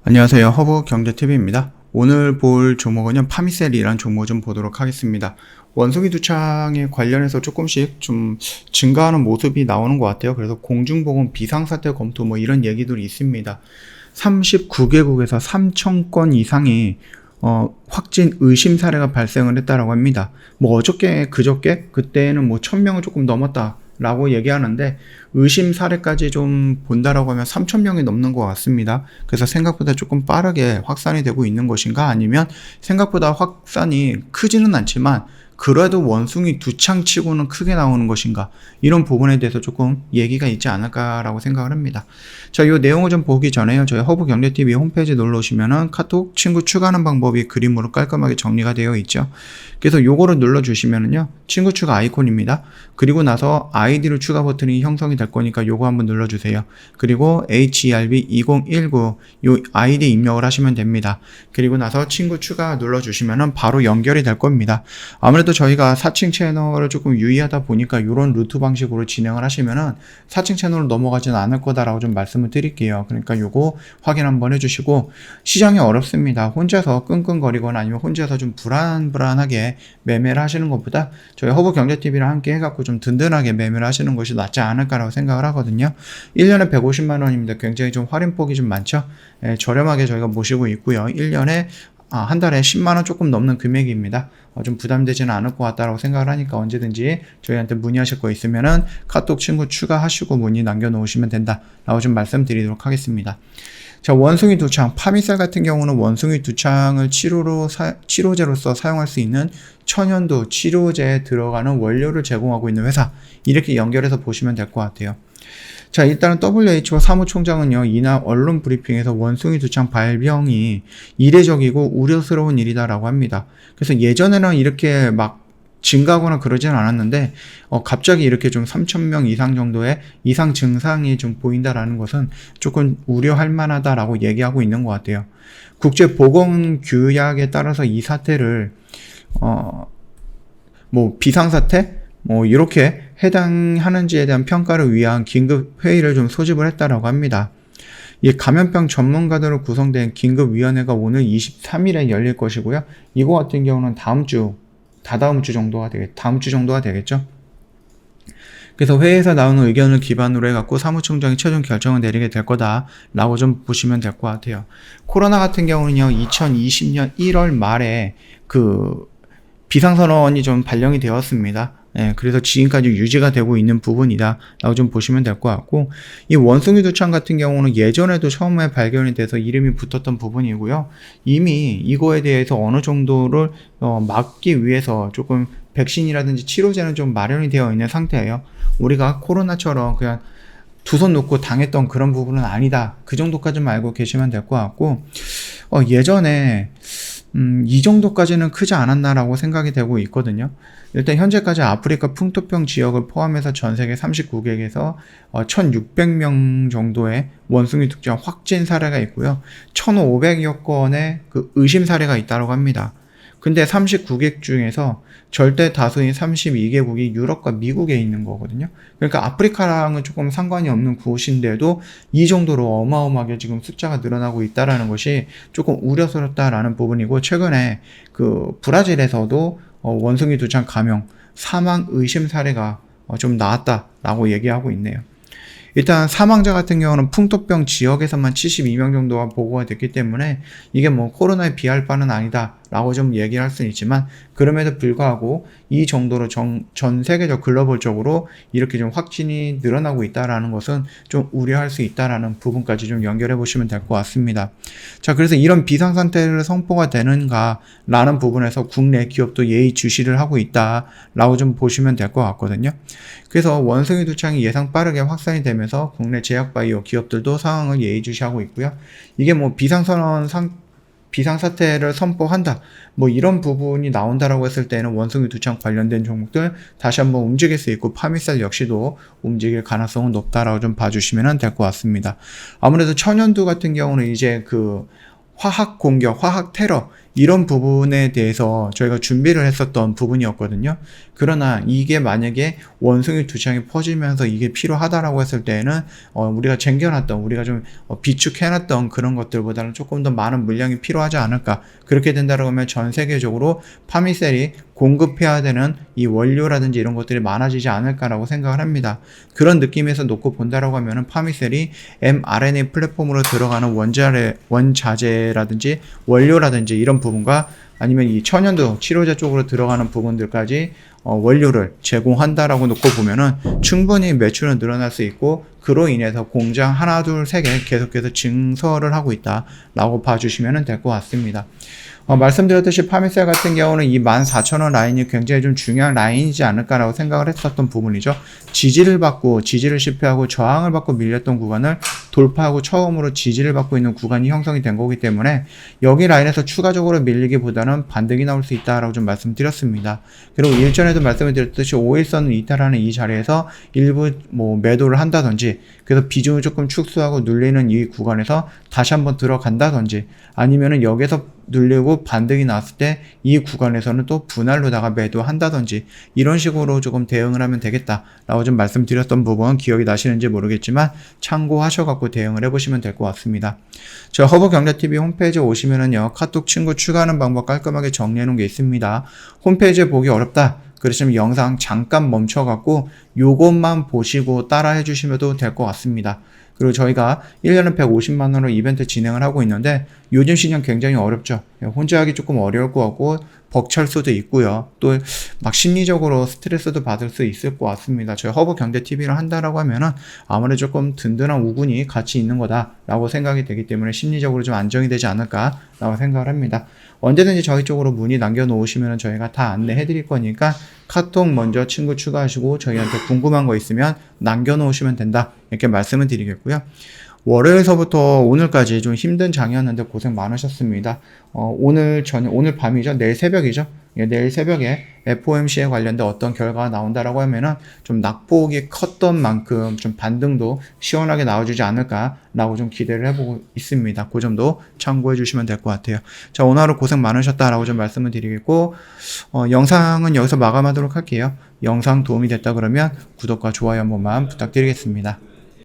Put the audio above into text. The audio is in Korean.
안녕하세요. 허브경제TV입니다. 오늘 볼 종목은요, 파미셀이라는 종목 좀 보도록 하겠습니다. 원숭이 두창에 관련해서 조금씩 좀 증가하는 모습이 나오는 것 같아요. 그래서 공중보건 비상사태 검토 뭐 이런 얘기들이 있습니다. 39개국에서 3,000건 이상이 확진 의심 사례가 발생을 했다라고 합니다. 뭐 어저께 그저께 그때는 뭐 1,000명을 조금 넘었다 라고 얘기하는데, 의심 사례까지 좀 본다라고 하면 3,000명이 넘는 것 같습니다. 그래서 생각보다 조금 빠르게 확산이 되고 있는 것인가, 아니면 생각보다 확산이 크지는 않지만 그래도 원숭이 두창 치고는 크게 나오는 것인가, 이런 부분에 대해서 조금 얘기가 있지 않을까라고 생각을 합니다. 자, 이 내용을 좀 보기 전에요, 저희 허브경제TV 홈페이지 놀러 오시면은 카톡 친구 추가하는 방법이 그림으로 깔끔하게 정리가 되어 있죠. 그래서 요거를 눌러주시면은요, 친구 추가 아이콘입니다. 그리고 나서 아이디를 추가 버튼이 형성이 될 거니까 요거 한번 눌러주세요. 그리고 HERB2019 요 아이디 입력을 하시면 됩니다. 그리고 나서 친구 추가 눌러주시면은 바로 연결이 될 겁니다. 아무래도 저희가 사칭 채널을 조금 유의하다 보니까 이런 루트 방식으로 진행을 하시면은 사칭 채널로 넘어가지는 않을 거다라고 좀 말씀을 드릴게요. 그러니까 요거 확인 한번 해주시고, 시장이 어렵습니다. 혼자서 끙끙거리거나 아니면 혼자서 좀 불안하게 매매를 하시는 것보다 저희 허브경제TV랑 함께 해갖고 좀 든든하게 매매를 하시는 것이 낫지 않을까라고 생각을 하거든요. 1년에 150만 원입니다. 굉장히 좀 할인폭이 좀 많죠. 저렴하게 저희가 모시고 있고요. 1년에 한 달에 10만 원 조금 넘는 금액입니다. 좀 부담되지는 않을 것 같다라고 생각을 하니까 언제든지 저희한테 문의하실 거 있으면은 카톡 친구 추가하시고 문의 남겨놓으시면 된다라고 좀 말씀드리도록 하겠습니다. 자, 원숭이 두창, 파미셀 같은 경우는 원숭이 두창을 치료제로서 사용할 수 있는 천연두 치료제에 들어가는 원료를 제공하고 있는 회사, 이렇게 연결해서 보시면 될 것 같아요. 자, 일단은 WHO 사무총장은요, 이날 언론 브리핑에서 원숭이 두창 발병이 이례적이고 우려스러운 일이다라고 합니다. 그래서 예전에는 이렇게 막 증가하거나 그러지는 않았는데, 갑자기 이렇게 좀 3,000명 이상 정도의 이상 증상이 좀 보인다라는 것은 조금 우려할 만하다라고 얘기하고 있는 것 같아요. 국제보건규약에 따라서 이 사태를, 뭐, 비상사태? 뭐, 이렇게 해당하는지에 대한 평가를 위한 긴급회의를 좀 소집을 했다라고 합니다. 이 감염병 전문가들로 구성된 긴급위원회가 오늘 23일에 열릴 것이고요. 이거 같은 경우는 다음 주 정도가 되겠죠. 그래서 회의에서 나오는 의견을 기반으로 해갖고 사무총장이 최종 결정을 내리게 될 거다라고 좀 보시면 될 것 같아요. 코로나 같은 경우는요, 2020년 1월 말에 그 비상선언이 좀 발령이 되었습니다. 그래서 지금까지 유지가 되고 있는 부분이다 라고 좀 보시면 될 것 같고, 이 원숭이 두창 같은 경우는 예전에도 처음에 발견이 돼서 이름이 붙었던 부분이고요. 이미 이거에 대해서 어느 정도를 막기 위해서 조금 백신이라든지 치료제는 좀 마련이 되어 있는 상태예요. 우리가 코로나처럼 그냥 두 손 놓고 당했던 그런 부분은 아니다, 그 정도까지만 알고 계시면 될 것 같고, 예전에 이 정도까지는 크지 않았나라고 생각이 되고 있거든요. 일단 현재까지 아프리카 풍토병 지역을 포함해서 전 세계 39개국에서 1,600명 정도의 원숭이 두창 확진 사례가 있고요. 1,500여 건의 그 의심 사례가 있다고 합니다. 근데 39개국 중에서 절대 다수인 32개국이 유럽과 미국에 있는 거거든요. 그러니까 아프리카랑은 조금 상관이 없는 곳인데도 이 정도로 어마어마하게 지금 숫자가 늘어나고 있다라는 것이 조금 우려스럽다라는 부분이고, 최근에 그 브라질에서도 원숭이 두창 감염 사망 의심 사례가 좀 나왔다라고 얘기하고 있네요. 일단 사망자 같은 경우는 풍토병 지역에서만 72명 정도가 보고가 됐기 때문에 이게 뭐 코로나에 비할 바는 아니다 라고 좀 얘기를 할 수는 있지만, 그럼에도 불구하고 이 정도로 전 세계적 글로벌적으로 이렇게 좀 확진이 늘어나고 있다라는 것은 좀 우려할 수 있다라는 부분까지 좀 연결해 보시면 될 것 같습니다. 자, 그래서 이런 비상상태를 선포가 되는가 라는 부분에서 국내 기업도 예의주시를 하고 있다라고 좀 보시면 될 것 같거든요. 그래서 원숭이 두창이 예상 빠르게 확산이 되면서 국내 제약바이오 기업들도 상황을 예의주시하고 있고요. 이게 뭐 비상사태를 선포한다, 뭐 이런 부분이 나온다라고 했을 때는 원숭이 두창 관련된 종목들 다시 한번 움직일 수 있고, 파미셀 역시도 움직일 가능성은 높다라고 좀 봐주시면 될 것 같습니다. 아무래도 천연두 같은 경우는 이제 그 화학 공격, 화학 테러 이런 부분에 대해서 저희가 준비를 했었던 부분이었거든요. 그러나 이게 만약에 원숭이 두창이 퍼지면서 이게 필요하다라고 했을 때에는 우리가 쟁겨놨던, 우리가 좀 비축해놨던 그런 것들보다는 조금 더 많은 물량이 필요하지 않을까. 그렇게 된다고 하면 전 세계적으로 파미셀이 공급해야 되는 이 원료라든지 이런 것들이 많아지지 않을까라고 생각을 합니다. 그런 느낌에서 놓고 본다라고 하면은 파미셀이 mRNA 플랫폼으로 들어가는 원자재라든지 원료라든지 이런 부분과 아니면 이 천연두 치료제 쪽으로 들어가는 부분들까지 원료를 제공한다라고 놓고 보면은 충분히 매출은 늘어날 수 있고, 그로 인해서 공장 하나 둘 세 개 계속해서 증설을 하고 있다라고 봐주시면 될 것 같습니다. 말씀드렸듯이 파미셀 같은 경우는 이 14,000원 라인이 굉장히 좀 중요한 라인이지 않을까라고 생각을 했었던 부분이죠. 지지를 실패하고 저항을 받고 밀렸던 구간을 돌파하고 처음으로 지지를 받고 있는 구간이 형성이 된 거기 때문에 여기 라인에서 추가적으로 밀리기보다는 반등이 나올 수 있다라고 좀 말씀드렸습니다. 그리고 일전에도 말씀을 드렸듯이 5일선을 이탈하는 이 자리에서 일부 매도를 한다든지, 그래서 비중을 조금 축소하고 눌리는 이 구간에서 다시 한번 들어간다든지, 아니면은 여기서 눌리고 반등이 나왔을 때 이 구간에서는 또 분할로다가 매도한다든지 이런 식으로 조금 대응을 하면 되겠다라고 좀 말씀드렸던 부분 기억이 나시는지 모르겠지만 참고하셔갖고 대응을 해보시면 될 것 같습니다. 저 허브경제TV 홈페이지에 오시면은요, 카톡 친구 추가하는 방법 깔끔하게 정리해 놓은 게 있습니다. 홈페이지에 보기 어렵다 그러시면 영상 잠깐 멈춰갖고 요것만 보시고 따라 해주시면 될 것 같습니다. 그리고 저희가 1년에 150만원으로 이벤트 진행을 하고 있는데 요즘 시장 굉장히 어렵죠. 혼자 하기 조금 어려울 것 같고 벅찰 수도 있고요. 또 막 심리적으로 스트레스도 받을 수 있을 것 같습니다. 저희 허브경제TV를 한다라고 하면은 아무래도 조금 든든한 우군이 같이 있는 거다라고 생각이 되기 때문에 심리적으로 좀 안정이 되지 않을까라고 생각을 합니다. 언제든지 저희 쪽으로 문의 남겨놓으시면 저희가 다 안내해 드릴 거니까 카톡 먼저 친구 추가하시고 저희한테 궁금한 거 있으면 남겨놓으시면 된다, 이렇게 말씀을 드리겠고요. 월요일서부터 오늘까지 좀 힘든 장이었는데 고생 많으셨습니다. 오늘 밤이죠. 내일 새벽이죠. 내일 새벽에 FOMC에 관련된 어떤 결과가 나온다라고 하면은 좀 낙폭이 컸던 만큼 좀 반등도 시원하게 나와주지 않을까라고 좀 기대를 해보고 있습니다. 그 점도 참고해 주시면 될 것 같아요. 자, 오늘 하루 고생 많으셨다라고 좀 말씀을 드리겠고, 영상은 여기서 마감하도록 할게요. 영상 도움이 됐다 그러면 구독과 좋아요 한 번만 부탁드리겠습니다.